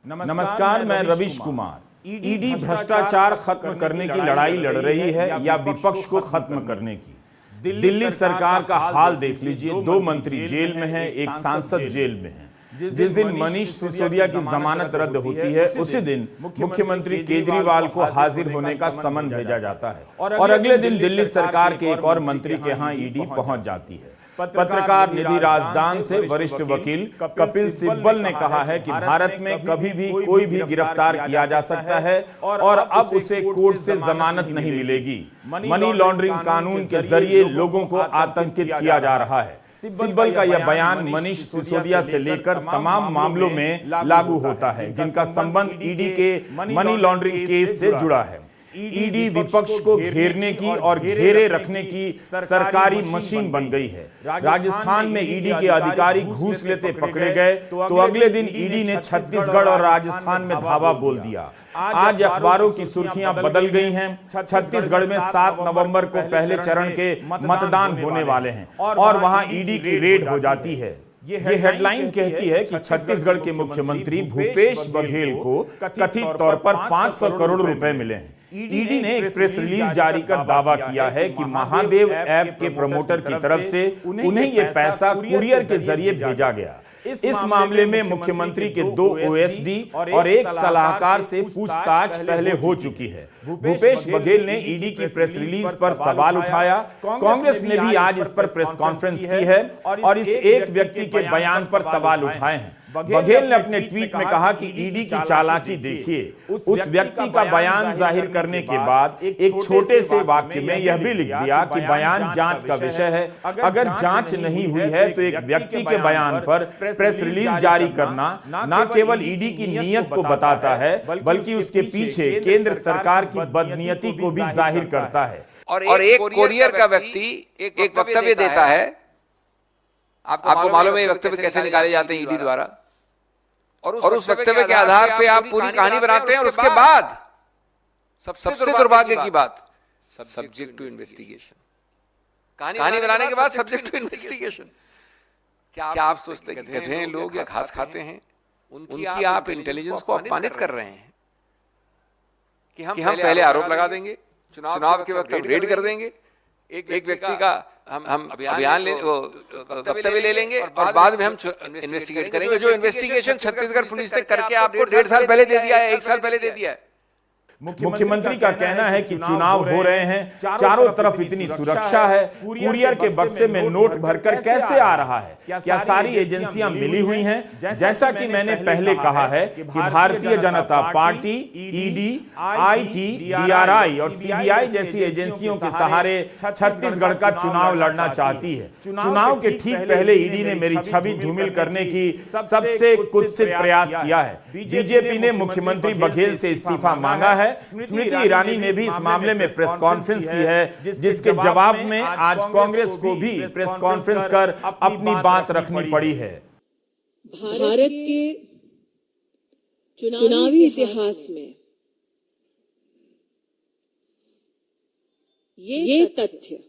नमस्कार, मैं रविश कुमार। ईडी भ्रष्टाचार खत्म करने की लड़ाई लड़ रही है या विपक्ष को खत्म करने की। दिल्ली सरकार का हाल देख लीजिए, 2 मंत्री जेल में हैं, एक सांसद जेल में है। जिस दिन मनीष सिसोदिया की जमानत रद्द होती है, उसी दिन मुख्यमंत्री केजरीवाल को हाजिर होने का समन भेजा जाता है और अगले दिन दिल्ली सरकार के एक और मंत्री के यहां ईडी पहुंच जाती है। पत्रकार निधि राजदान से वरिष्ठ वकील कपिल सिब्बल ने कहा है कि भारत में कभी भी कोई भी गिरफ्तार किया जा सकता है और अब उसे कोर्ट से जमानत नहीं मिलेगी। मनी लॉन्ड्रिंग कानून के जरिए लोगों को आतंकित किया जा रहा है। सिब्बल का यह बयान मनीष सिसोदिया से लेकर तमाम मामलों में लागू होता है जिनका संबंध ईडी के मनी लॉन्ड्रिंग केस से जुड़ा है। ईडी विपक्ष को घेरने की और घेरे रखने की सरकारी मशीन बन गई है। राजस्थान में ईडी के अधिकारी घूस लेते पकड़े गए तो अगले दिन ईडी ने छत्तीसगढ़ और राजस्थान में धावा बोल दिया। आज अखबारों की सुर्खियां बदल गई हैं। छत्तीसगढ़ में 7 नवंबर को पहले चरण के मतदान होने वाले हैं और वहां ईडी की रेड हो जाती है। ये हेडलाइन कहती है कि छत्तीसगढ़ के मुख्यमंत्री भूपेश बघेल को कथित तौर पर 500 करोड़ रुपए मिले हैं। ईडी ने एक प्रेस रिलीज जारी कर दावा किया है कि महादेव ऐप के प्रमोटर की तरफ से उन्हें यह पैसा कुरियर के जरिए भेजा गया। इस मामले में मुख्यमंत्री के 2 ओएसडी और एक सलाहकार से पूछताछ पहले हो चुकी है। भूपेश बघेल ने ईडी की प्रेस रिलीज पर सवाल उठाया। कांग्रेस ने भी आज इस पर प्रेस कॉन्फ्रेंस की है और इस एक व्यक्ति के बयान पर सवाल उठाए हैं। बघेल ने अपने ट्वीट में कहा कि ईडी की चालाकी देखिए। उस व्यक्ति का बयान जाहिर करने के बाद एक छोटे से वाक्य में यह भी लिख दिया कि बयान जांच का विषय है। अगर जांच नहीं हुई है तो एक व्यक्ति के बयान पर प्रेस रिलीज जारी करना न केवल ईडी की नीयत को बताता है बल्कि उसके पीछे केंद्र सरकार की बदनीयती को भी जाहिर करता है। और एक कोरियर का व्यक्ति एक वक्तव्य देता है। आपको मालूम है ये वक्तव्य कैसे निकाले जाते हैं ईडी द्वारा, और उस वक्तव्य के आधार पे आप पूरी कहानी बनाते हैं और उसके बाद सबसे दुर्भाग्य की बात, सब्जेक्ट टू इन्वेस्टिगेशन। कहानी बनाने के बाद सब्जेक्ट टू इन्वेस्टिगेशन। क्या आप सोचते हैं कि गधे हैं लोग या घास खाते हैं? उनकी आप इंटेलिजेंस को अपमानित कर रहे हैं कि हम पहले आरोप लगा देंगे, चुनाव के वक्त रेड कर देंगे, एक व्यक्ति का हम अभियान वक्तव्य ले लेंगे और बाद में हम इन्वेस्टिगेट करेंगे। जो इन्वेस्टिगेशन छत्तीसगढ़ पुलिस ने करके आपको 1.5 साल पहले दे दिया है, 1 साल पहले दे दिया है। मुख्यमंत्री का कहना है कि चुनाव हो रहे हैं, चारों तरफ इतनी सुरक्षा है, कुरियर के बक्से में नोट भरकर कैसे आ रहा है? क्या सारी एजेंसियां मिली हुई हैं? जैसा कि मैंने पहले कहा है कि Bharatiya Janata party, ED, IT, DRI और सीबीआई जैसी एजेंसियों के सहारे छत्तीसगढ़ का चुनाव लड़ना चाहती है। चुनाव के ठीक पहले ईडी ने मेरी छवि धूमिल करने की सबसे कुत्सित प्रयास किया है। बीजेपी ने मुख्यमंत्री बघेल से इस्तीफा मांगा है। स्मृति ईरानी ने भी इस मामले में प्रेस कॉन्फ्रेंस की है, जिसके जवाब में आज कांग्रेस को भी प्रेस कॉन्फ्रेंस कर अपनी बात रखनी पड़ी है। भारत के चुनावी इतिहास में ये तथ्य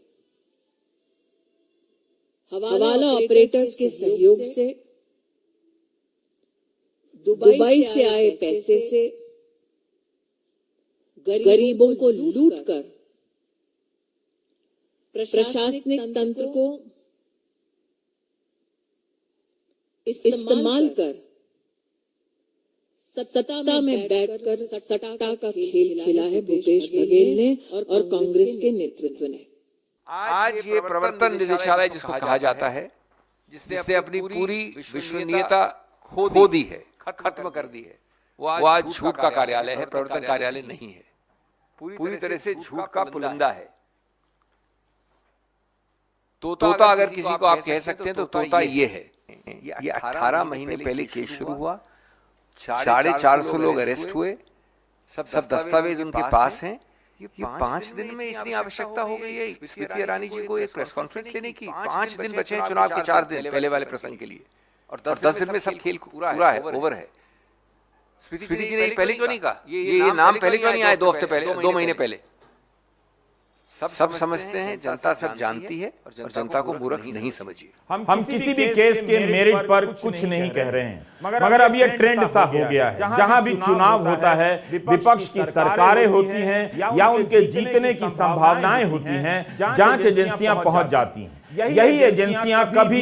हवाला ऑपरेटर्स के सहयोग से, दुबई से आए पैसे से गरीबों को लूटकर प्रशासनिक तंत्र को इस्तेमाल कर सत्ता में बैठकर सट्टा का खेल खेला है भूपेश बघेल ने और कांग्रेस के नेतृत्व ने। आज ये प्रवर्तन निदेशालय जिसको कहा जाता है, जिसने अपनी पूरी विश्वसनीयता खो दी है, खत्म कर दी है, वो आज झूठ का कार्यालय है, प्रवर्तन कार्यालय नहीं है। पूरी तरह से झूठ का पुलिंदा है। तोता अगर किसी को आप कह सकते हैं तो तोता ये है। ये 18 महीने पहले केस शुरू हुआ, 450 लोग अरेस्ट हुए, सब दस्तावेज उनके पास हैं। ये 5 दिन में इतनी आवश्यकता हो गई है स्मृति ईरानी जी को एक प्रेस कॉन्फ्रेंस लेने की। 5 दिन बचे हैं चुनाव के, 4 दिन पहले वाले प्रसंग के लिए, और 10 दिन में सब खेल पूरा है, ओवर है। स्मृति जी ने पहले क्यों नहीं कहा? ये नाम पहले क्यों नहीं आए? 2 हफ्ते पहले, 2 महीने पहले। सब समझते हैं, जनता सब जानती है और जनता को मूर्ख नहीं समझिए। हम किसी भी केस के मेरिट पर कुछ नहीं कह रहे हैं, मगर अब यह ट्रेंड सा हो गया है, जहां भी चुनाव होता है विपक्ष की सरकारें होती हैं या उनके जीतने की संभावनाएं होती हैं, जांच एजेंसियां पहुंच जाती हैं। यही एजेंसियां कभी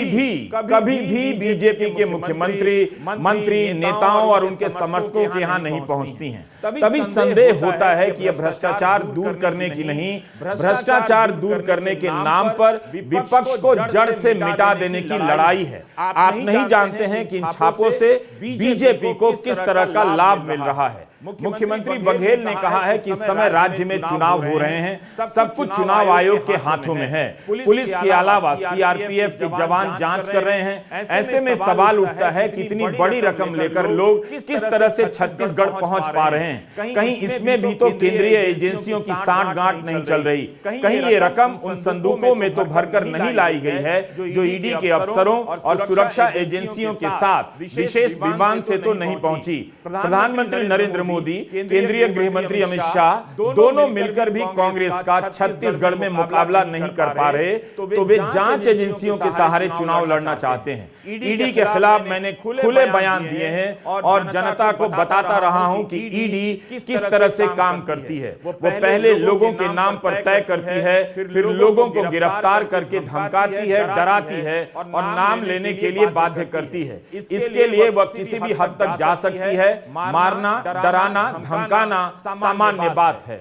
भी बीजेपी के मुख्यमंत्री, मंत्री, नेताओं और उनके समर्थकों के यहां नहीं पहुंचती हैं। तभी संदेह होता है कि यह भ्रष्टाचार दूर करने की नहीं, भ्रष्टाचार दूर करने के नाम पर विपक्ष को जड़ से मिटा देने की लड़ाई है। आप नहीं जानते हैं कि इन छापों से बीजेपी को किस तरह का लाभ मिल रहा है। मुख्यमंत्री बघेल ने कहा है कि इस समय राज्य में चुनाव हो रहे हैं, सब कुछ चुनाव आयोग के हाथों में है। पुलिस के अलावा सीआरपीएफ के जवान जांच कर रहे हैं। ऐसे में सवाल उठता है कि इतनी बड़ी रकम लेकर लोग किस तरह से छत्तीसगढ़ पहुंच पा रहे हैं। कहीं इसमें भी तो केंद्रीय एजेंसियों की सांठगांठ नहीं चल रही। कहीं ये रकम उन संदूकों में तो भरकर नहीं लाई गई है जो ईडी के अफसरों और सुरक्षा एजेंसियों के साथ विशेष विमान से तो नहीं पहुंची। प्रधानमंत्री नरेंद्र मोदी, केंद्रीय गृह मंत्री अमित शाह दोनों मिलकर भी कांग्रेस का छत्तीसगढ़ में मुकाबला नहीं कर पा रहे, तो वे जांच एजेंसियों के सहारे चुनाव लड़ना चाहते हैं। ईडी के खिलाफ मैंने खुले बयान दिए हैं और जनता को बताता रहा हूं कि ईडी किस तरह से काम करती है। वो पहले लोगों के नाम पर तय करती है, फिर लोगों को गिरफ्तार करके धमकाती है, डराती है और नाम लेने के लिए बाध्य करती है। इसके लिए वह किसी भी हद तक जा सकती है। मारना, डराना, धमकाना सामान्य बात है।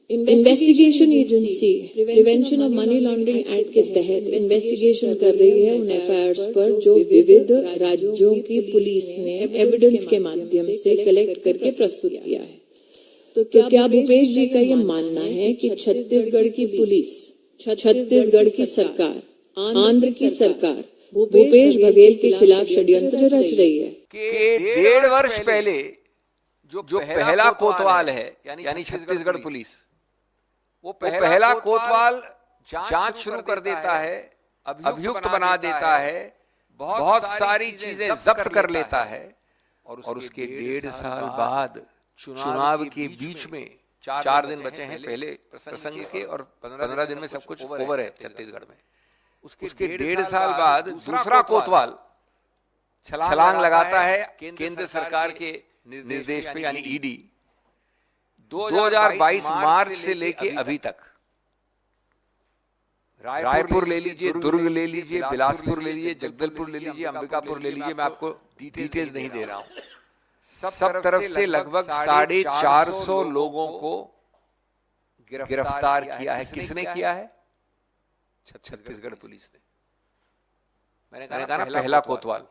Investigation agency prevention of money laundering act के तहत इन्वेस्टिगेशन कर रही है उन एफआईआर्स पर जो विविध राज्यों की पुलिस ने एविडेंस के माध्यम से कलेक्ट करके प्रस्तुत किया है। तो क्या भूपेश जी का ये मानना है कि छत्तीसगढ़ की पुलिस, छत्तीसगढ़ की सरकार, आंध्र की सरकार भूपेश बघेल के खिलाफ षड्यंत्र रच रही है? कि 1.5 वर्ष पहले जो पहला कोतवाल है यानी छत्तीसगढ़ पुलिस, वो पहला कोतवाल जांच शुरू कर देता है, अभियुक्त बना देता है, बहुत सारी चीजें जब्त कर लेता है और उसके 1.5 साल बाद चुनाव के बीच में 4 दिन बचे हैं पहले प्रसंग के और 15 दिन में सब कुछ ओवर है छत्तीसगढ़ में। उसके 1.5 साल बाद दूसरा कोतवाल छलांग लगाता है केंद्र सरकार के निर्देश पे यानी ईडी। 2022 मार्च से लेके अभी तक रायपुर ले लीजिए, दुर्ग ले लीजिए, बिलासपुर ले लीजिए, जगदलपुर ले लीजिए, अंबिकापुर ले लीजिए, मैं आपको डिटेल्स नहीं दे रहा हूं। सब तरफ से लगभग 450 लोगों को गिरफ्तार किया है। किसने किया है? छत्तीसगढ़ पुलिस ने। मैंने कहा ना पहला कोतवाल।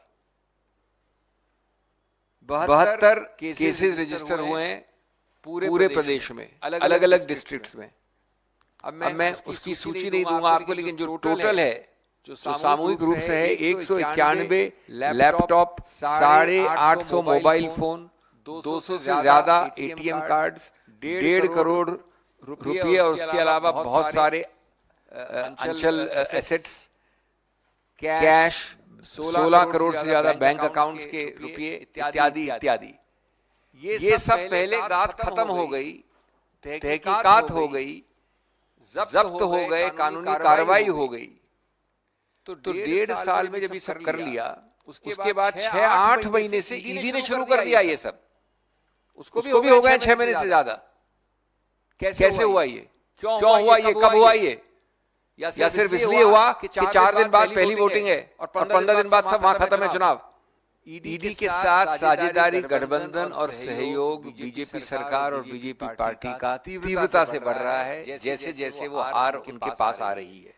72 केसेस रजिस्टर हुए हैं पूरे प्रदेश में, अलग अलग डिस्ट्रिक्ट्स में। अब मैं उसकी सूची नहीं दूंगा आपको, लेकिन जो टोटल है जो सामूहिक रूप से है 191 लैपटॉप, 850 मोबाइल फोन, 200 से ज्यादा एटीएम कार्ड्स, 1.5 करोड़ रुपये और उसके अलावा बहुत सारे अंचल एसेट्स, कैश, 16 करोड़ से ज्यादा बैंक अकाउंट्स के रुपये इत्यादि इत्यादि। ये सब पहले गात खत्म हो गई, तहकीकात हो गई, जब्त हो गए, कानूनी कार्रवाई हो गई। तो 1.5 साल में जब ये सब कर लिया, उसके बाद 6-8 महीने से ईडी ने शुरू कर दिया ये सब। उसको भी हो गए 6 महीने से ज्यादा। कैसे हुआ ये? क्यों हुआ ये? कब हुआ ये? या सिर्फ इसलिए हुआ कि 4 दिन बाद पहली वोटिंग है और 15 दिन बाद सब वहां खत्म है चुनाव। ईडी के साथ साझेदारी, गठबंधन और सहयोग बीजेपी सरकार और बीजेपी पार्टी का तीव्रता से बढ़ रहा है जैसे जैसे वो हार उनके पास आ रही है।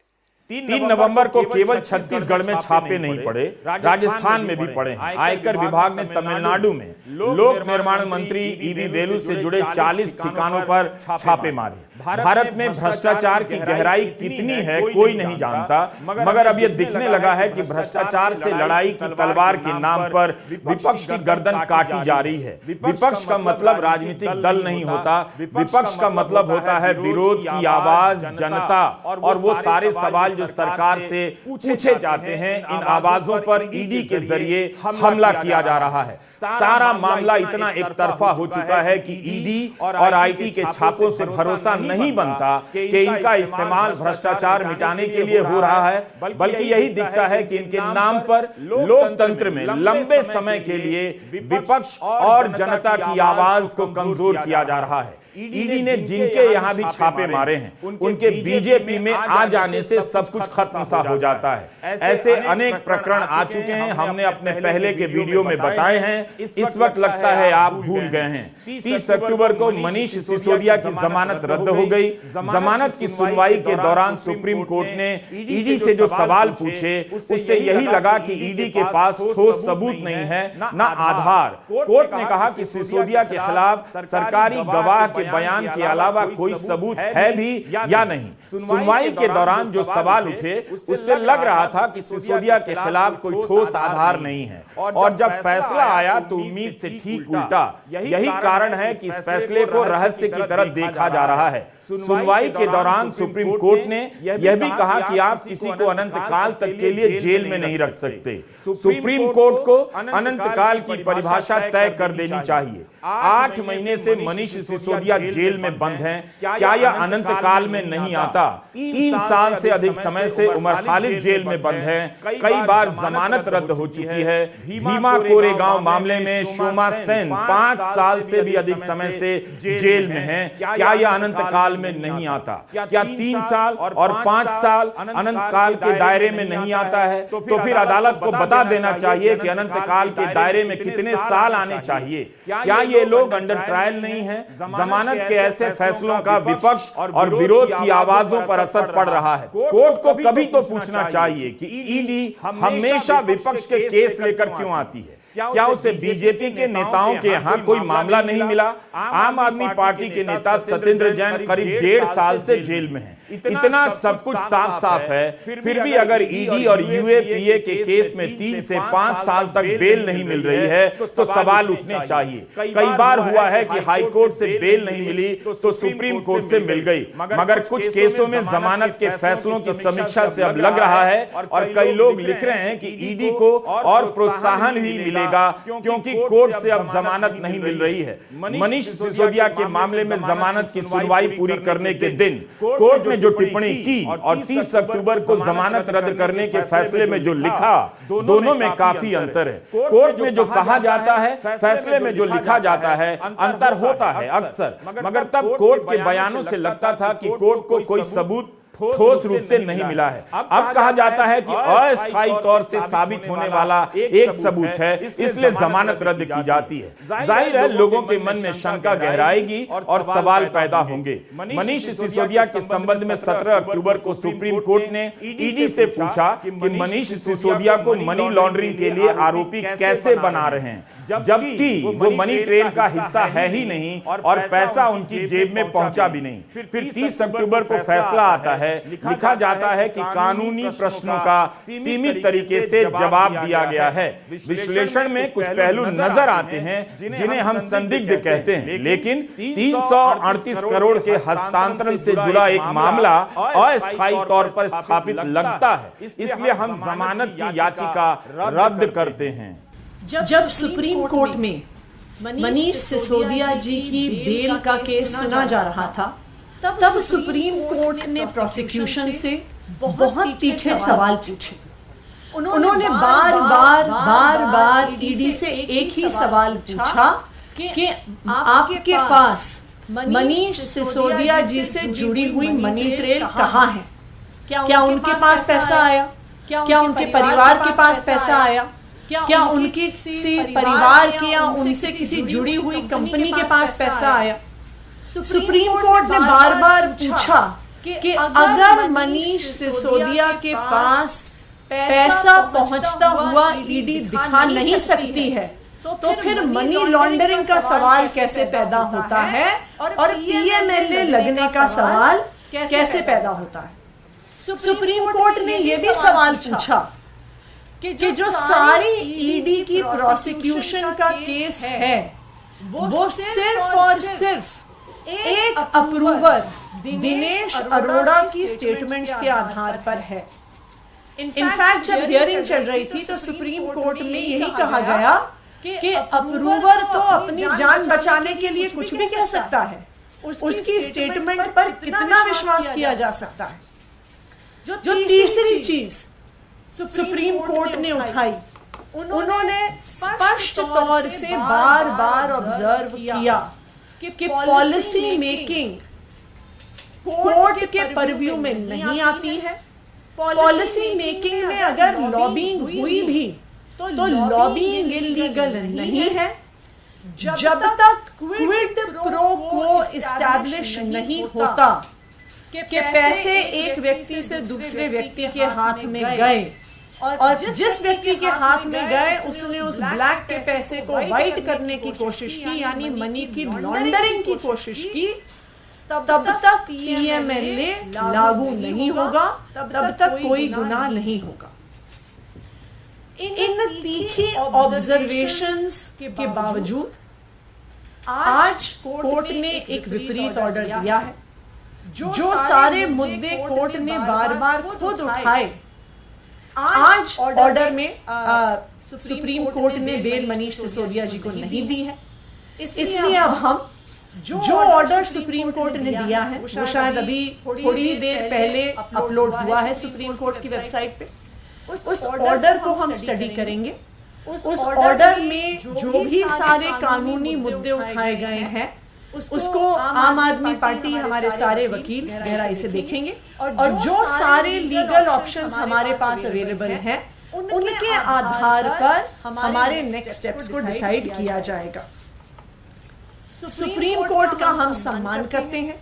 3 नवंबर को केवल छत्तीसगढ़ में छापे नहीं पड़े, राजस्थान में भी पड़े हैं। आयकर विभाग ने तमिलनाडु में लोक निर्माण मंत्री ईवी वेलु से जुड़े 40 ठिकानों पर छापे मारे। भारत में भ्रष्टाचार की गहराई कितनी है कोई नहीं जानता, मगर अब यह दिखने लगा है कि भ्रष्टाचार से लड़ाई की तलवार के नाम पर विपक्ष की गर्दन काटी जा रही है। विपक्ष का मतलब राजनीतिक दल नहीं होता, विपक्ष का मतलब होता है विरोध की आवाज, जनता। और वो सारे सवाल जो सरकार से पूछे जाते हैं, इन आवाजों पर ईडी के जरिए हमला किया जा रहा है। सारा मामला इतना एक तरफा हो चुका है कि ईडी और आईटी के छापों से भरोसा नहीं बनता कि इनका इस्तेमाल भ्रष्टाचार मिटाने के लिए हो रहा है, बल्कि यही दिखता है कि इनके नाम पर लोकतंत्र में लंबे समय के लिए विपक्ष और जनता की आवाज को कमजोर किया जा रहा है। ईडी ने जिनके यहां भी छापे मारे हैं, उनके बीजेपी में आ जाने से सब कुछ खत्म सा हो जाता है। ऐसे अनेक प्रकरण आ चुके हैं, हमने अपने पहले के वीडियो में बताए हैं। इस वक्त लगता है आप भूल गए हैं। 30 अक्टूबर को मनीष सिसोदिया की जमानत रद्द हो गई। जमानत की सुनवाई के दौरान सुप्रीम कोर्ट ने ईडी से जो सवाल पूछे, उससे यही लगा कि ईडी के पास ठोस सबूत नहीं है, ना आधार। कोर्ट ने कहा कि सिसोदिया के खिलाफ सरकारी गवाह के बयान के अलावा कोई सबूत है भी या नहीं। सुनवाई के दौरान जो सवाल उठे, उससे लग रहा था कि सिसोदिया के खिलाफ कोई ठोस आधार नहीं है, और जब फैसला आया तो उम्मीद से ठीक उल्टा। यही कारण है कि इस फैसले को रहस्य की तरह देखा जा रहा है। सुनवाई के दौरान सुप्रीम कोर्ट ने यह भी कहा कि आप किसी को अनंत काल तक के लिए जेल में नहीं रख सकते। सुप्रीम कोर्ट को अनंत काल की परिभाषा तय कर देनी चाहिए। 8 महीने से मनीष सिसोदिया जेल में बंद हैं, क्या यह अनंत काल में नहीं आता? 3 साल से अधिक समय से उमर खालिद जेल में बंद हैं, कई बार जमानत रद्द हो चुकी है। भीमा कोरेगांव मामले में शोमा सेन 5 साल से भी अधिक समय से जेल में हैं, क्या यह अनंत काल में नहीं आता? क्या 3 साल और 5 साल अनंत काल के दायरे में नहीं आता है? तो फिर अदालत को बता देना चाहिए कि अनंत काल के दायरे में कितने साल आने चाहिए। क्या ये लोग अंडर ट्रायल नहीं है? जमानत के ऐसे फैसलों का विपक्ष और विरोध की आवाजों पर असर पड़ रहा है। कोर्ट को कभी तो पूछना चाहिए कि ईडी हमेशा विपक्ष के केस लेकर क्यों आती है? क्या उसे बीजेपी के नेताओं के यहां कोई मामला नहीं मिला? आम आदमी पार्टी के नेता सत्येंद्र जैन करीब 1.5 साल से जेल में हैं। इतना सब कुछ साफ साफ है, फिर भी अगर ईडी और यूएपीए के केस में 3 से 5 साल तक बेल नहीं मिल रही है, तो सवाल उठने चाहिए। कई बार हुआ है कि हाई कोर्ट से बेल नहीं मिली तो सुप्रीम कोर्ट से मिल गई, मगर कुछ केसों में जमानत के फैसलों की समीक्षा से अब लग रहा है, और कई लोग लिख रहे हैं कि ईडी को और प्रोत्साहन भी मिलेगा क्योंकि कोर्ट से अब जमानत नहीं मिल रही है। मनीष सिसोदिया के मामले में जमानत की सुनवाई पूरी करने के दिन कोर्ट ने जो टिप्पणी की और 30 अक्टूबर को जमानत रद्द करने के फैसले में जो लिखा, दोनों में काफी अंतर है। कोर्ट में जो कहा जाता है, फैसले में जो लिखा जाता है, अंतर होता है अक्सर, मगर तब कोर्ट के बयानों से लगता था कि कोर्ट को कोई सबूत ठोस रूप से नहीं मिला है। अब कहा जाता है कि अस्थायी तौर से साबित होने वाला एक सबूत है, इसलिए जमानत रद्द की जाती है। जाहिर है लोगों के मन में शंका गहराएगी और सवाल पैदा होंगे। मनीष सिसोदिया के संबंध में 17 अक्टूबर को सुप्रीम कोर्ट ने ईडी से पूछा कि मनीष सिसोदिया को मनी लॉन्ड्रिंग के लिए आरोपी कैसे बना रहे हैं, जबकि वो मनी ट्रेल का हिस्सा है ही नहीं और पैसा उनकी जेब में पहुंचा भी नहीं। फिर 30 अक्टूबर को फैसला आता है, लिखा जाता है कि कानूनी प्रश्नों का सीमित तरीके से जवाब दिया गया है। विश्लेषण में कुछ पहलू नजर आते हैं जिन्हें हम संदिग्ध कहते हैं, लेकिन 338 करोड़ के हस्तांतरण से जुड़ा एक मामला अस्थायी तौर पर स्थापित लगता है, इसलिए हम जमानत की याचिका रद्द करते हैं। जब सुप्रीम कोर्ट में मनीष सिसोदिया जी की बेल का केस सुना जा रहा था, तब सुप्रीम कोर्ट ने प्रोसिक्यूशन से बहुत तीखे सवाल पूछे। उन्होंने बार बार ईडी से एक ही सवाल पूछा कि आपके पास मनीष सिसोदिया जी से जुड़ी हुई मनी ट्रेल कहाँ है? क्या उनके पास पैसा आया? क्या उनके परिवार के पास पैसा आया? क्या उनके किसी परिवार के या उनसे किसी जुड़ी हुई कंपनी के पास पैसा आया? सुप्रीम कोर्ट ने बार बार पूछा कि अगर मनीष सिसोदिया के पास पैसा पहुंचता हुआ ईडी दिखा नहीं सकती है, तो फिर मनी लॉन्ड्रिंग का सवाल कैसे पैदा होता है और पीएमएलए लगने का सवाल कैसे पैदा होता है? सुप्रीम कोर्ट ने यह भी सवाल पूछा कि जो सारी ईडी की प्रोसिक्यूशन का केस है, वो सिर्फ और सिर्फ एक अप्रूवर दिनेश अरोड़ा की स्टेटमेंट्स के आधार पर है। इनफैक्ट जब हियरिंग चल रही थी तो सुप्रीम कोर्ट में यही कहा गया कि अप्रूवर तो अपनी जान बचाने के लिए कुछ भी कह सकता है, उसकी स्टेटमेंट पर कितना विश्वास किया जा सकता है। जो तीसरी चीज सुप्रीम कोर्ट ने उठाई, उन्होंने स्पष्ट तौर से बार बार ऑब्जर्व किया कि पॉलिसी मेकिंग कोर्ट के परव्यू में नहीं आती है। पॉलिसी मेकिंग में अगर लॉबिंग हुई भी तो लॉबिंग इलीगल नहीं है जब तक क्विड प्रो क्वो एस्टैब्लिश नहीं होता कि पैसे एक व्यक्ति से दूसरे व्यक्ति के हाथ में गए और जिस व्यक्ति के हाथ में गए उसने उस ब्लैक के पैसे को व्हाइट करने की कोशिश की, यानी मनी की लॉन्ड्रिंग की कोशिश की, तब तक पीएमएलए लागू नहीं होगा, तब तक कोई गुनाह नहीं होगा। इन तीखी ऑब्जर्वेशंस के बावजूद आज कोर्ट ने एक विपरीत ऑर्डर दिया है। जो सारे मुद्दे कोर्ट ने बार बार खुद उठाए, आज ऑर्डर में सुप्रीम कोर्ट ने बेल मनीष सिसोदिया जी को नहीं दी है। इसलिए अब हम जो ऑर्डर सुप्रीम कोर्ट ने दिया है वो शायद अभी थोड़ी देर पहले अपलोड हुआ है सुप्रीम कोर्ट की वेबसाइट पे, उस ऑर्डर को हम स्टडी करेंगे। उस ऑर्डर में जो भी सारे कानूनी मुद्दे उठाए गए हैं उसको आम आदमी पार्टी, हमारे सारे वकील गहराई से देखेंगे और जो सारे लीगल ऑप्शंस हमारे पास अवेलेबल हैं उनके आधार पर हमारे नेक्स्ट स्टेप्स को डिसाइड किया जाएगा। सुप्रीम कोर्ट का हम सम्मान करते हैं,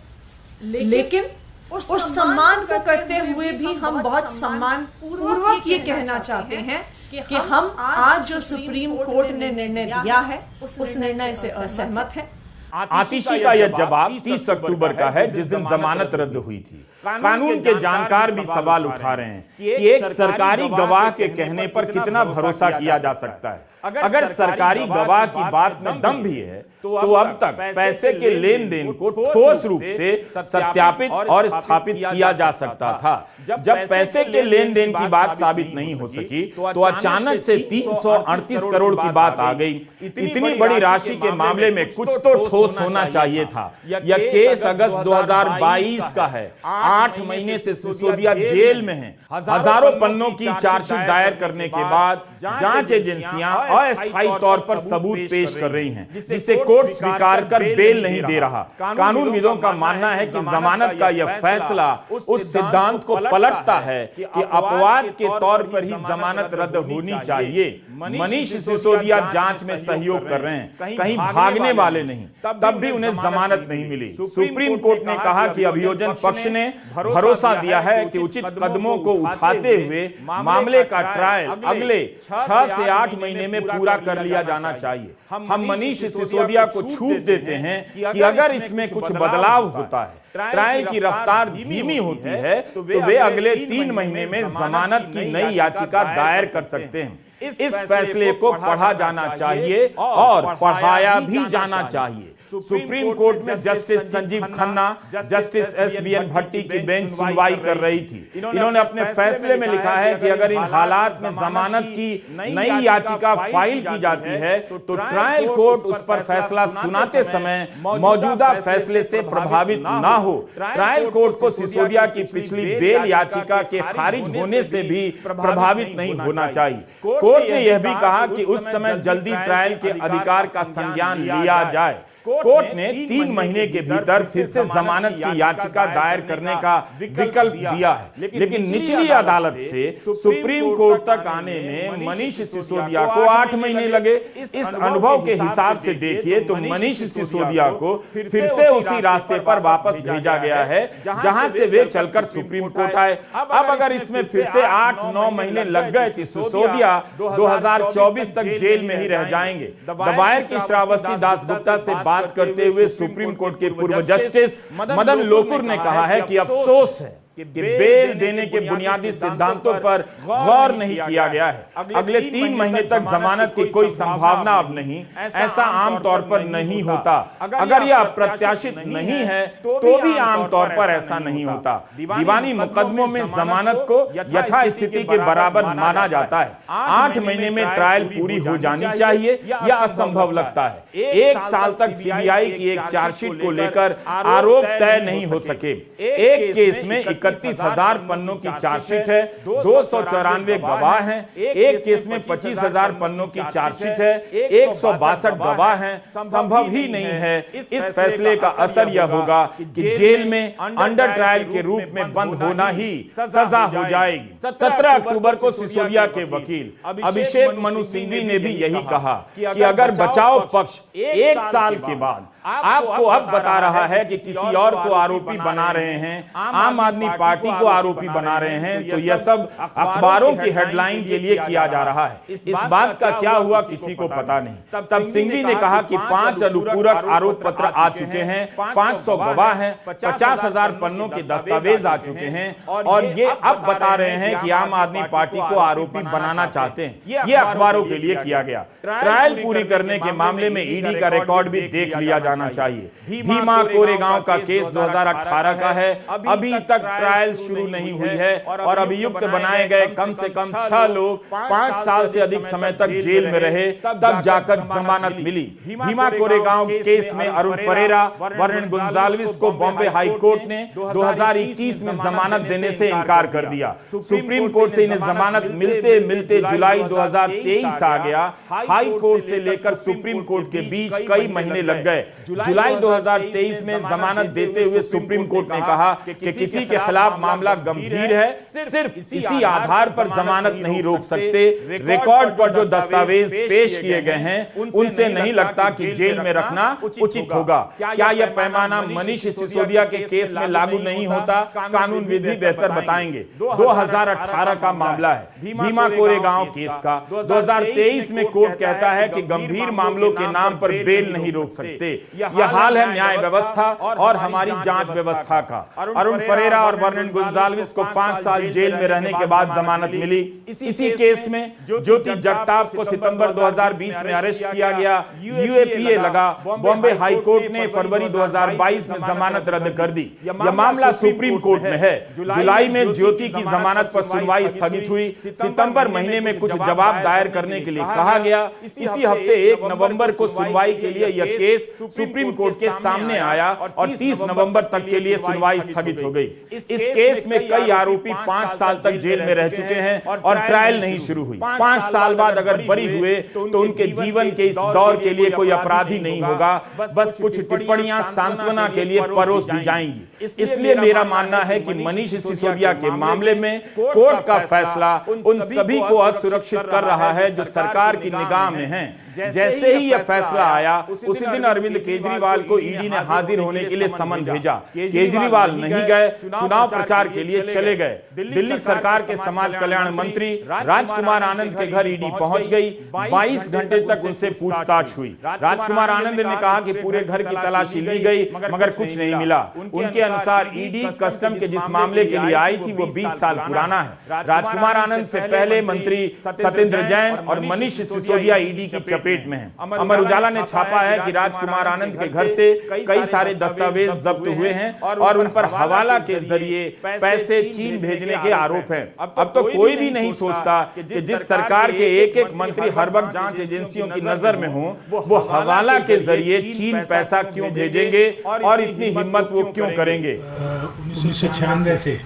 लेकिन उस सम्मान को करते हुए भी हम बहुत सम्मान पूर्वक ये कहना चाहते हैं कि हम आज जो सुप्रीम कोर्ट ने निर्णय दिया है उस निर्णय से असहमत हैं। आतिशी का यह जवाब 30 अक्टूबर का है, जिस दिन जमानत रद्द हुई थी। कानून के जानकार भी सवाल उठा रहे हैं कि एक सरकारी गवाह के कहने पर कितना भरोसा किया जा सकता है। अगर सरकारी गवाह की बात में दम भी है तो अब तक पैसे के लेन देन को ठोस रूप से सत्यापित और स्थापित किया जा सकता था। जब पैसे के लेन देन की बात साबित नहीं हो सकी तो अचानक से 338 करोड़ की बात आ गई। इतनी बड़ी राशि के मामले में कुछ तो ठोस होना चाहिए था। यह केस अगस्त 2022 का है। 8 महीने से सिसोदिया जेल में है। हजारों पन्नों की चार्जशीट दायर करने के बाद जांच एजेंसियां अस्थायी तौर पर सबूत पेश कर रही हैं, जिसे कोर्ट स्वीकार कर बेल नहीं दे रहा। कानूनविदों का मानना है कि जमानत का यह फैसला उस सिद्धांत को पलटता है कि अपवाद के तौर पर ही जमानत रद्द होनी चाहिए। मनीष सिसोदिया जांच में सहयोग कर रहे हैं, कहीं भागने वाले नहीं, तब भी उन्हें जमानत नहीं मिली। सुप्रीम कोर्ट ने कहा कि अभियोजन पक्ष ने भरोसा दिया है कि उचित कदमों को उठाते हुए मामले का ट्रायल अगले 6 से 8 महीने में पूरा कर लिया जाना चाहिए। हम मनीष सिसोदिया को छूट देते हैं कि अगर इसमें कुछ बदलाव होता है, ट्रायल की रफ्तार धीमी होती है, तो वे अगले 3 महीने में जमानत की नई याचिका दायर कर सकते हैं। इस फैसले को पढ़ा जाना चाहिए और पढ़ाया भी जाना चाहिए। सुप्रीम कोर्ट में justice Sanjeev Khanna, justice SBN भट्टी की बेंच सुनवाई कर रही थी। इन्होंने अपने फैसले में लिखा है कि अगर इन हालात में जमानत की नई याचिका फाइल की जाती है तो ट्रायल कोर्ट उस पर फैसला सुनाते समय मौजूदा फैसले से प्रभावित ना हो। ट्रायल कोर्ट को सिसोदिया की पिछली बेल याचिका के खारिज होने से भी प्रभावित नहीं होना चाहिए। कोर्ट ने यह भी कहा कि उस समय जल्दी ट्रायल के अधिकार का संज्ञान लिया जाए। कोर्ट ने 3 महीने के भीतर फिर से जमानत की याचिका दायर करने का विकल्प दिया है, लेकिन निचली अदालत से सुप्रीम कोर्ट तक आने में मनीष सिसोदिया को 8 महीने लगे। इस अनुभव के हिसाब से देखिए तो मनीष सिसोदिया को फिर से उसी रास्ते पर वापस भेजा गया है जहां से वे चलकर सुप्रीम कोर्ट आए। अब अगर इसमें फिर से 8-9 महीने लग गए तो सिसोदिया 2024 तक जेल में ही रह जाएंगे। दबायर की श्रावस्ती दासगुप्ता से बात करते हुए सुप्रीम कोर्ट के पूर्व जस्टिस मदन लोकुर ने कहा है कि अफसोस है कि बेल देने के बुनियादी सिद्धांतों पर गौर नहीं किया गया है। अगले 3 महीने तक जमानत की कोई संभावना अब नहीं, ऐसा आमतौर पर नहीं होता। अगर यह अप्रत्याशित नहीं है तो भी आमतौर पर ऐसा नहीं होता। दीवानी मुकदमों में जमानत को यथास्थिति के बराबर माना जाता है। 8 महीने में ट्रायल पूरी हो जानी चाहिए या असंभव लगता है। 1 साल तक सीबीआई की एक चार्जशीट को लेकर आरोप तय नहीं हो सके। एक केस में 31,000 पन्नों की चार्जशीट है, 294 गवाह हैं। एक केस में 25,000 पन्नों की चार्जशीट है, 162 गवाह हैं। संभव ही नहीं है। इस फैसले का असर यह होगा कि जेल में अंडर ट्रायल के रूप में बंद होना ही सजा हो जाएगी। 17 अक्टूबर को सिसोदिया के वकील अभिषेक मनु सिंघवी ने भी यही कहा कि अगर बचाव पक्ष 1 साल के बाद आपको अब बता रहा है कि किसी और को आरोपी बना रहे हैं, आम आदमी पार्टी को आरोपी बना रहे हैं, तो यह सब अखबारों की हेडलाइन के लिए किया जा रहा है। इस बात का क्या हुआ किसी को पता नहीं। तब सिंघवी ने कहा कि 5 अनुपूरक आरोप पत्र आ चुके हैं, 500 गवाह हैं, 50,000 पन्नों के दस्तावेज आ चुके हैं और ये अब बता रहे हैं कि आम आदमी पार्टी को आरोपी बनाना चाहते हैं। ये अखबारों के लिए किया गया। ट्रायल पूरी करने के मामले में ईडी का रिकॉर्ड भी देख लिया जाना चाहिए। भीमा कोरेगांव का केस 2018 का है, अभी तक ट्रायल शुरू नहीं हुई है और अभियुक्त बनाए गए कम से कम 6 लोग 5 साल से अधिक समय तक जेल में रहे, तब जाकर जमानत मिली। भीमा कोरेगांव केस में अरुण फरेरा, वर्णन गुंजाल्विस को बॉम्बे हाई कोर्ट ने 2021 में जमानत देने से इनकार कर दिया। सुप्रीम कोर्ट से इन्हें जमानत मिलते मिलते जुलाई 2023 आ गया। हाई कोर्ट से लेकर सुप्रीम कोर्ट के बीच कई महीने लग गए। जुलाई 2023 में जमानत देते हुए सुप्रीम कोर्ट ने कहा कि किसी के खिलाफ मामला गंभीर है, सिर्फ इसी आधार पर जमानत नहीं रोक सकते। रिकॉर्ड पर जो दस्तावेज पेश किए गए हैं उनसे नहीं लगता कि जेल में रखना उचित होगा। क्या यह पैमाना मनीष सिसोदिया के केस में लागू नहीं होता? कानून विधि बेहतर बताएंगे। 2018 का मामला है भीमा कोरेगांव केस का। 2023 में कोर्ट कहता है कि गंभीर मामलों के नाम पर बेल नहीं रोक सकते। यह हाल है न्याय व्यवस्था और हमारी जांच व्यवस्था का। अरुण फरेरा और वर्णन गुंजाल्विस को 5 साल जेल में रहने के बाद जमानत मिली। इसी केस में ज्योति जगताप को सितंबर 2020 में अरेस्ट किया गया, यूएपीए लगा। बॉम्बे हाई कोर्ट ने फरवरी 2022 में जमानत रद्द कर दी। यह मामला सुप्रीम कोर्ट में है। जुलाई में ज्योति की जमानत पर सुनवाई स्थगित हुई। सितंबर महीने में कुछ जवाब दायर करने के लिए कहा गया। इसी हफ्ते 1 नवंबर को सुनवाई के लिए यह केस सुप्रीम कोर्ट के सामने आया और 30 नवंबर तक के लिए सुनवाई स्थगित हो गई। इस केस में कई आरोपी 5 साल तक जेल में रह चुके हैं और ट्रायल नहीं शुरू हुई। 5 साल बाद अगर बरी हुए तो उनके जीवन के इस दौर के लिए कोई अपराधी नहीं होगा, बस कुछ टिप्पणियां सांत्वना के लिए परोस दी जाएंगी। इसलिए मेरा मानना है कि मनीष सिसोदिया के मामले में कोर्ट का फैसला उन सभी को असुरक्षित कर रहा है जो सरकार की निगाह में हैं। जैसे ही यह फैसला आया उसी दिन अरविंद केजरीवाल को ईडी ने हाजिर होने के लिए समन भेजा। केजरीवाल नहीं गए, चुनाव प्रचार के लिए चले गए। दिल्ली सरकार के समाज कल्याण मंत्री राजकुमार आनंद के घर ईडी पहुंच गई। 22 घंटे तक उनसे पूछताछ हुई। राजकुमार आनंद ने कहा कि पूरे घर की तलाशी ली गई मगर कुछ नहीं मिला। उनके अनुसार ईडी कस्टम के जिस मामले के लिए आई थी वो 20 साल पुराना है। राजकुमार आनंद से पहले मंत्री सत्येंद्र जैन और मनीष सिसोदिया ईडी की चपेट में है। अमर उजाला ने छापा है कि राजकुमार आनंद के घर से कई सारे दस्तावेज जब्त हुए हैं और उन पर हवाला के जरिए पैसे चीन भेजने के आरोप हैं। अब तो कोई भी नहीं सोचता कि जिस सरकार के एक मंत्री हर वक्त जांच एजेंसियों की नजर में हो, वो हवाला के जरिए चीन पैसा क्यों भेजेंगे और इतनी हिम्मत वो क्यों करेंगे। 1996 से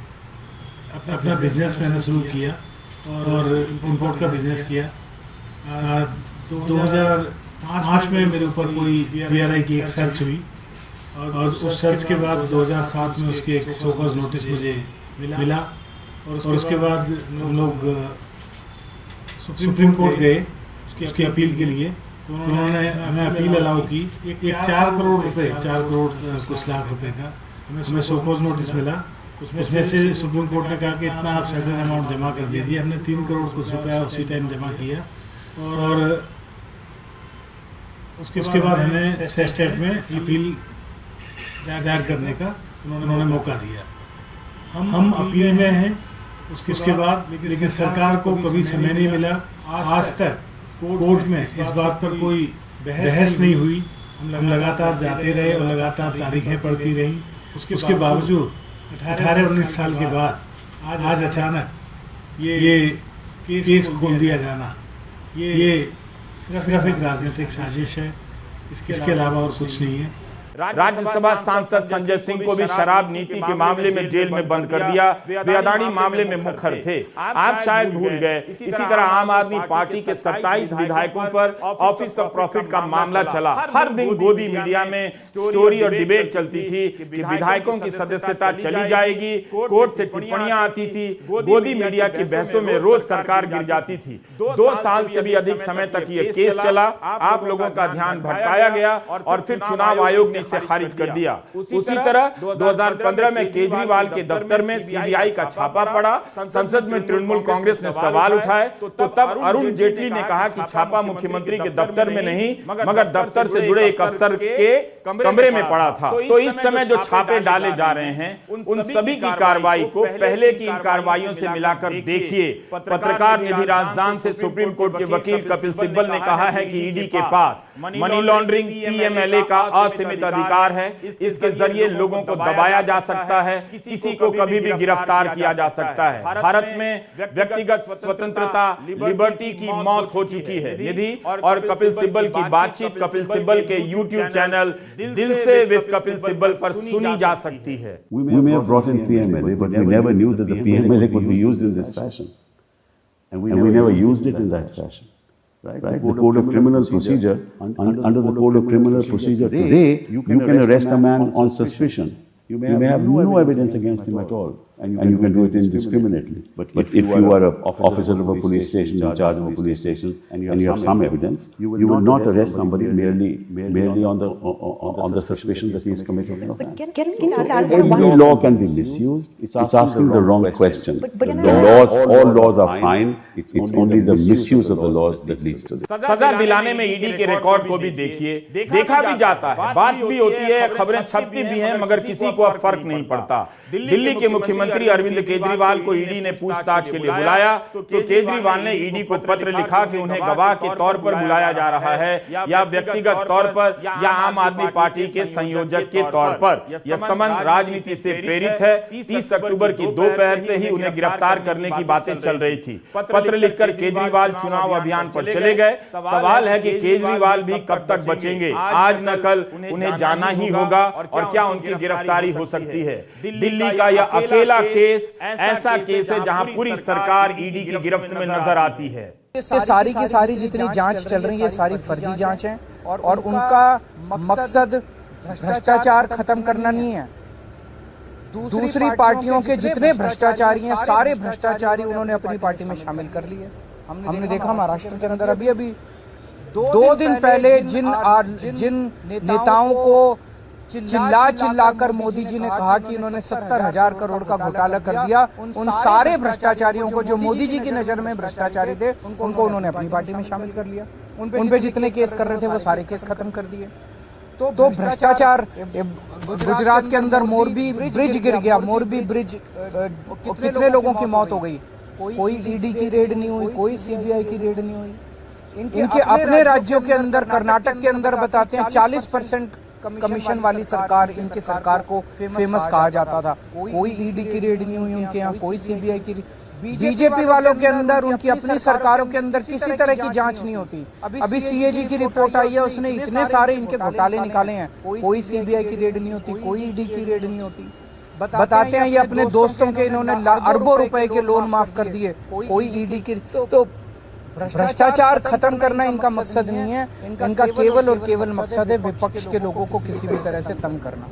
अपना बिजनेस मैंने शुरू किया और इंपोर्ट का बिजनेस किया। 2005 में मेरे ऊपर कोई DRI की एक सर्च हुई और उस सर्च के बाद 2007 में उसके एक शो कॉज नोटिस मुझे मिला और उसके बाद हम लोग सुप्रीम कोर्ट गए उसकी अपील के लिए। तो उन्होंने हमें अपील अलाउ की। एक 4 करोड़ रुपए, 4 करोड़ कुछ लाख रुपए का हमें शो कॉज नोटिस मिला। उसमें से सुप्रीम कोर्ट ने कहा कि इतना आप सर्टेन अमाउंट जमा कर दीजिए। हमने 3 करोड़ कुछ रुपया उसी टाइम जमा किया और उसके बाद हमें सेस्टेट में अपील दायर करने का उन्होंने मौका दिया। हम अपील में हैं। उसके बाद लेकिन सरकार को कभी समय नहीं मिला। आज तक कोर्ट में इस बात पर कोई बहस नहीं हुई। हम लगातार जाते रहे और लगातार तारीखें पड़ती रही। उसके बावजूद 18-19 साल के बाद आज अचानक ये केस खोल दिया जाना, ये सिर्फ एक राजनीतिक साजिश है। इसके अलावा और कुछ नहीं है। राज्यसभा सांसद संजय सिंह को भी शराब नीति के मामले में जेल में बंद कर दिया। वे अदानी मामले में मुखर थे। आप शायद भूल गए, इसी तरह आम आदमी पार्टी के 27 विधायकों पर ऑफिस ऑफ प्रॉफिट का मामला चला। हर दिन गोदी मीडिया में स्टोरी और डिबेट चलती थी कि विधायकों की सदस्यता चली जाएगी, कोर्ट से टिप्पणियां आती थी, गोदी मीडिया की बहसों में रोज सरकार गिर जाती थी। 2 साल से भी अधिक समय तक ये केस चला। आप लोगों का ध्यान भटकाया गया और फिर चुनाव आयोग ने इसे खारिज कर दिया। उसी तरह 2015 में केजरीवाल के दफ्तर में सीबीआई का छापा पड़ा। संसद में तृणमूल कांग्रेस ने सवाल उठाए तो तब अरुण जेटली ने कहा कि छापा मुख्यमंत्री के दफ्तर में नहीं मगर दफ्तर से जुड़े एक अफसर के कमरे में पड़ा था। तो इस समय जो छापे डाले जा रहे हैं उन सभी की कार्रवाई को पहले की इन कार्रवाइयों से मिलाकर देखिए। पत्रकार निधि राजदान से सुप्रीम कोर्ट के वकील कपिल सिब्बल ने कहा है कि ईडी के पास मनी लॉन्ड्रिंग पीएमएलए का असीमित अधिकार है। इसके जरिए लोगों को दबाया जा सकता है, किसी को कभी भी गिरफ्तार किया जा सकता है। भारत में व्यक्तिगत स्वतंत्रता लिबर्टी की मौत हो चुकी है। निधि और कपिल सिब्बल की बातचीत कपिल सिब्बल के यूट्यूब चैनल दिल से विद कपिल सिब्बल पर सुनी जा सकती है। We may have brought in PMLA, but we never knew that the PMLA could be used in this fashion, and we never used it in that fashion. Right? The Code of Criminal Procedure, under the Code of Criminal Procedure today, you can arrest a man on suspicion. You may have no evidence against him at all, and you can do it indiscriminately. But if you are an officer of a police station, in charge of a police station, and you have some evidence, you will not arrest somebody merely on the suspicion that he is committing an offense. Every law can be misused. It's asking the wrong question. All laws are fine. It's only the misuse of the laws that leads to this. सजा दिलाने में ED के record को भी देखिए, देखा भी जाता है, बात भी होती है, खबरें छपती भी हैं, मगर किसी को अब फर्क नहीं पड़ता। दिल्ली के मुख्यमंत्री अरविंद केजरीवाल को ईडी ने पूछताछ के लिए बुलाया तो केजरीवाल ने ईडी को पत्र लिखा कि उन्हें गवाह के तौर पर बुलाया जा रहा है या व्यक्तिगत तौर पर या आम आदमी पार्टी के संयोजक के तौर पर। यह समन राजनीति से प्रेरित है। 30 अक्टूबर की दोपहर से ही उन्हें गिरफ्तार करने की बातें चल रही थी। पत्र लिखकर केजरीवाल चुनाव अभियान पर चले गए। सवाल है कि केजरीवाल भी कब तक बचेंगे? आज न कल उन्हें जाना ही होगा और क्या उनकी गिरफ्तारी हो सकती है? दिल्ली का यह अकेला केस ऐसा केस है जहां पूरी सरकार ईडी की गिरफ्त में नजर आती है। ये सारी की सारी जितनी जांच चल रही है सारी फर्जी जांच है और उनका मकसद भ्रष्टाचार खत्म करना नहीं है। दूसरी पार्टियों के जितने भ्रष्टाचारी हैं सारे भ्रष्टाचारी उन्होंने अपनी पार्टी में शामिल कर लिए। हमने देखा महाराष्ट्र के अंदर अभी 2 दिन पहले जिन नेताओं को चिल्ला कर मोदी जी ने कहा कि इन्होंने 70,000 करोड़ का घोटाला कर दिया, उन सारे भ्रष्टाचारियों को जो मोदी जी की नजर में भ्रष्टाचारी थे उनको उन्होंने अपनी पार्टी में शामिल कर लिया। उन पे जितने केस कर रहे थे वो सारे केस खत्म कर दिए। तो भ्रष्टाचार गुजरात के अंदर मोरबी ब्रिज गिर गया, मोरबी ब्रिज कितने लोगों की मौत हो गई, कोई ईडी की रेड नहीं हुई, कोई सीबीआई की रेड नहीं हुई। इनके अपने राज्यों के अंदर कर्नाटक के अंदर बताते हैं 40% कमीशन वाली सरकार इनकी सरकार को फेमस कहा जाता था। कोई ईडी की रेड नहीं हुई उनके यहाँ, कोई सीबीआई की। बीजेपी वालों के अंदर उनकी अपनी सरकारों के अंदर किसी तरह की जांच नहीं होती। अभी सीएजी की रिपोर्ट आई है, उसने इतने सारे इनके घोटाले निकाले हैं, कोई सीबीआई की रेड नहीं होती, कोई ईडी की रेड नहीं होती। बताते हैं ये अपने दोस्तों के इन्होंने अरबों रुपए के लोन माफ कर दिए, कोई ईडी की। तो भ्रष्टाचार खत्म करना इनका मकसद नहीं है, इनका केवल और केवल मकसद है विपक्ष के लोगों को किसी भी तरह से तंग करना।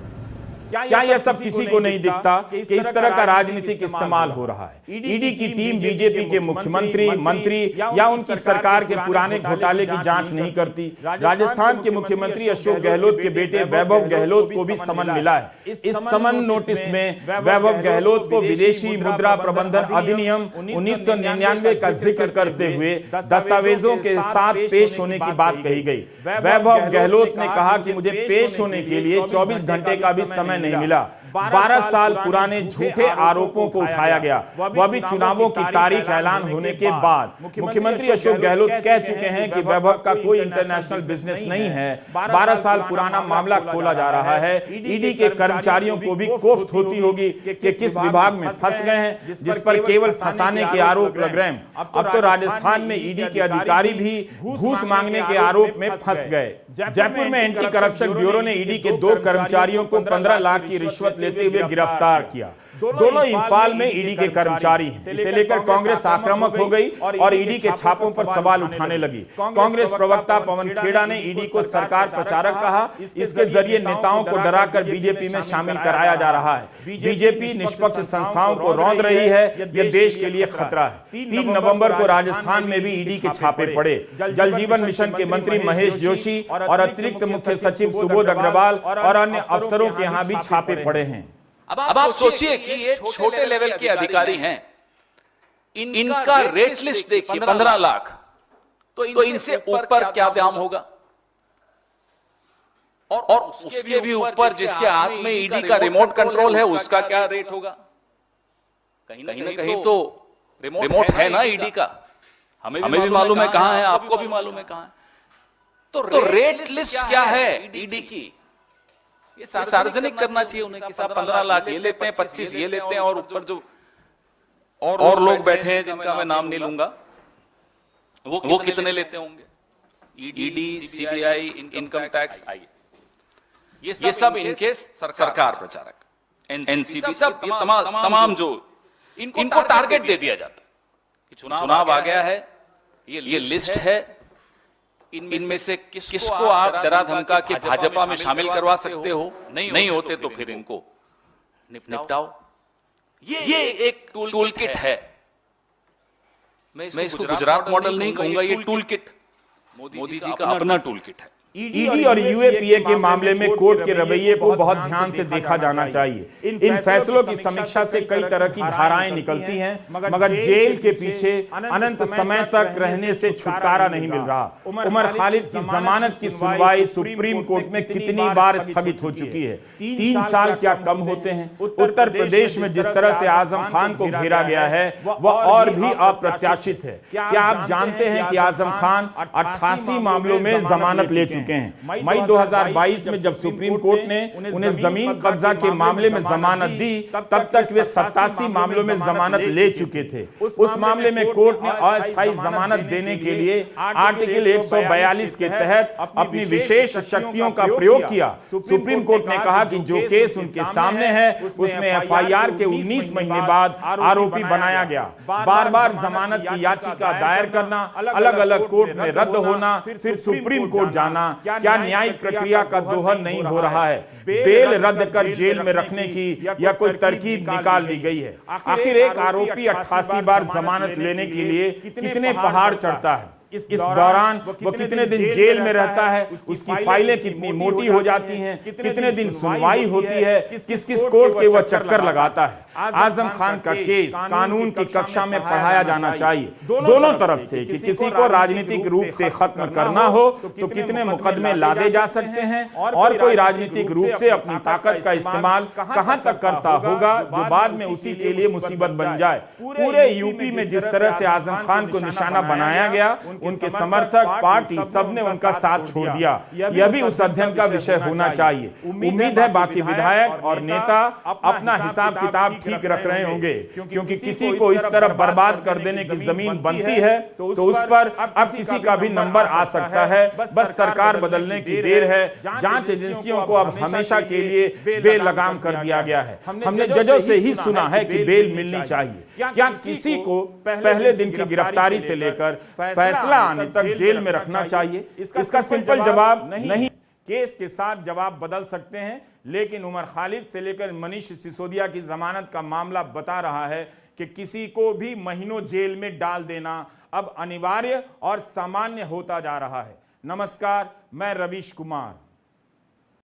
क्या यह सब किसी को नहीं दिखता कि इस तरह का राजनीतिक इस्तेमाल हो रहा है? ईडी की टीम बीजेपी के मुख्यमंत्री, मंत्री या उनकी सरकार के पुराने घोटाले की जांच नहीं करती। राजस्थान के मुख्यमंत्री अशोक गहलोत के बेटे वैभव गहलोत को भी समन मिला है। इस समन नोटिस में वैभव गहलोत को विदेशी मुद्रा प्रबंधन अधिनियम 1999 का जिक्र करते हुए दस्तावेजों के साथ पेश होने की बात कही गई। वैभव गहलोत ने कहा कि मुझे पेश होने के लिए 24 घंटे का भी समय नहीं मिला। 12 साल पुराने झूठे आरोपों को उठाया गया, वह भी चुनावों की तारीख ऐलान होने के बाद। मुख्यमंत्री अशोक गहलोत कह चुके हैं कि वैभव का कोई इंटरनेशनल बिजनेस नहीं है। 12 साल पुराना मामला खोला जा रहा है। ईडी के कर्मचारियों को भी कोफ्त होती होगी कि किस विभाग में फंस गए हैं, जिस पर केवल फंसाने के आरोप लग रहे हैं। अब तो राजस्थान में ईडी के अधिकारी भी घूस मांगने के आरोप में फंस गए। जयपुर में एंटी करप्शन ब्यूरो ने ईडी के 2 कर्मचारियों को 15 लाख की रिश्वत लेते हुए गिरफ्तार किया। दोनों इंफाल में ईडी के कर्मचारी हैं। इसे लेकर कांग्रेस आक्रामक हो गई और ईडी के छापों पर सवाल उठाने लगी। कांग्रेस प्रवक्ता पवन खेड़ा ने ईडी को सरकार प्रचारक कहा। इसके जरिए नेताओं को डराकर बीजेपी में शामिल कराया जा रहा है। बीजेपी निष्पक्ष संस्थाओं को रौंद रही है, यह देश के लिए खतरा है। 3 नवंबर को राजस्थान में भी ईडी के छापे पड़े। जल जीवन मिशन के मंत्री महेश जोशी और अतिरिक्त मुख्य सचिव सुबोध अग्रवाल और अन्य अफसरों के यहां भी छापे पड़े हैं। अब आप सोचिए कि ये छोटे लेवल के अधिकारी हैं, इनका रेट लिस्ट देखिए 15 लाख, तो इनसे ऊपर क्या दाम होगा? और उसके भी ऊपर जिसके हाथ में ईडी का रिमोट कंट्रोल है, उसका क्या रेट होगा? कहीं ना कहीं तो रिमोट है ना ईडी का, हमें भी मालूम है कहां है, आपको भी मालूम है कहां है। तो रेट लिस्ट क्या है ईडी की? ये सार्वजनिक करना चाहिए उन्हें कि साहब 15 लाख ये लेते हैं, 25 ये लेते हैं, और ऊपर जो और लोग बैठे हैं जिनका मैं नाम नहीं लूंगा, वो कितने लेते होंगे? ईडी, सीबीआई, इनकम टैक्स, ये सब इनके सरकार प्रचारक, एनसीबी, सब तमाम जो इनको टारगेट दे दिया जाता है कि चुनाव आ गया है, ये लिस्ट है, इनमें से किसको आप डरा धमका के भाजपा में शामिल करवा सकते हो, नहीं होते तो फिर इनको निपटाओ। ये एक टूल किट है। मैं इसको गुजरात मॉडल नहीं कहूंगा, ये टूल किट मोदी जी का अपना टूल किट है। ईडी और यूएपीए के मामले में कोर्ट के रवैये को बहुत ध्यान से देखा जाना चाहिए। इन फैसलों की समीक्षा से कई तरह की धाराएं निकलती हैं, मगर जेल के पीछे अनंत समय तक रहने से छुटकारा नहीं मिल रहा। उमर खालिद की जमानत की सुनवाई सुप्रीम कोर्ट में कितनी बार स्थगित हो चुकी है? 3 साल क्या कम होते हैं? उत्तर प्रदेश में जिस तरह से आजम खान को घेरा गया है, वह और भी अप्रत्याशित है। क्या आप जानते हैं कि आजम खान 88 मामलों में जमानत ले चुके हैं? मई 2022 में जब सुप्रीम कोर्ट ने उन्हें जमीन कब्जा के मामले में जमानत दी, तब तक वे 87 मामलों में जमानत ले चुके थे। उस मामले में कोर्ट ने अस्थायी जमानत देने के लिए आर्टिकल 142 के तहत अपनी विशेष शक्तियों का प्रयोग किया। सुप्रीम कोर्ट ने कहा कि जो केस उनके सामने है, उसमें एफआईआर के 19 महीने बाद आरोपी बनाया गया। बार बार जमानत की याचिका दायर करना, अलग अलग कोर्ट में रद्द होना, फिर सुप्रीम कोर्ट जाना, क्या न्यायिक प्रक्रिया का दोहन नहीं हो रहा है? बेल रद्द कर जेल में रखने की या कोई तरकीब निकाल ली गई है? आखिर एक आरोपी 88 बार जमानत लेने के लिए कितने पहाड़ चढ़ता है? इस दौरान वो कितने दिन जेल में रहता है? उसकी फाइलें कितनी मोटी हो जाती हैं? कितने दिन सुनवाई होती है? किस किस कोर्ट के वह चक्कर लगाता है? आजम खान का केस कानून की कक्षा में पढ़ाया जाना चाहिए, दोनों तरफ से, कि किसी को राजनीतिक रूप से खत्म करना हो तो कितने मुकदमे लादे जा सकते हैं, और कोई राजनीतिक रूप से अपनी ताकत का इस्तेमाल कहां तक करता होगा जो बाद में उसी के लिए मुसीबत बन जाए। पूरे यूपी में जिस तरह से आजम खान को निशाना बनाया गया, उनके समर्थक, पार्टी, सबने उनका साथ छोड़ दिया। यह भी उस अध्ययन का विषय होना चाहिए। उम्मीद है बाकी विधायक और नेता अपना हिसाब किताब ठीक रख रहे होंगे, क्योंकि किसी को इस तरह बर्बाद कर देने की जमीन बनती है तो उस पर अब किसी का भी नंबर आ सकता है। बस सरकार बदलने की देर है। जांच एजेंसियों को अब हमेशा के लिए बेलगाम कर दिया गया है। हमने जजों से ही सुना है कि बेल मिलनी चाहिए। क्या किसी को पहले दिन की गिरफ्तारी से लेकर फैसला आने तक जेल में रखना चाहिए? इसका सिंपल जवाब नहीं। केस के साथ जवाब बदल सकते हैं, लेकिन उमर खालिद से लेकर मनीष सिसोदिया की जमानत का मामला बता रहा है कि किसी को भी महीनों जेल में डाल देना अब अनिवार्य और सामान्य होता जा रहा है। नमस्कार, मैं रवीश कुमार।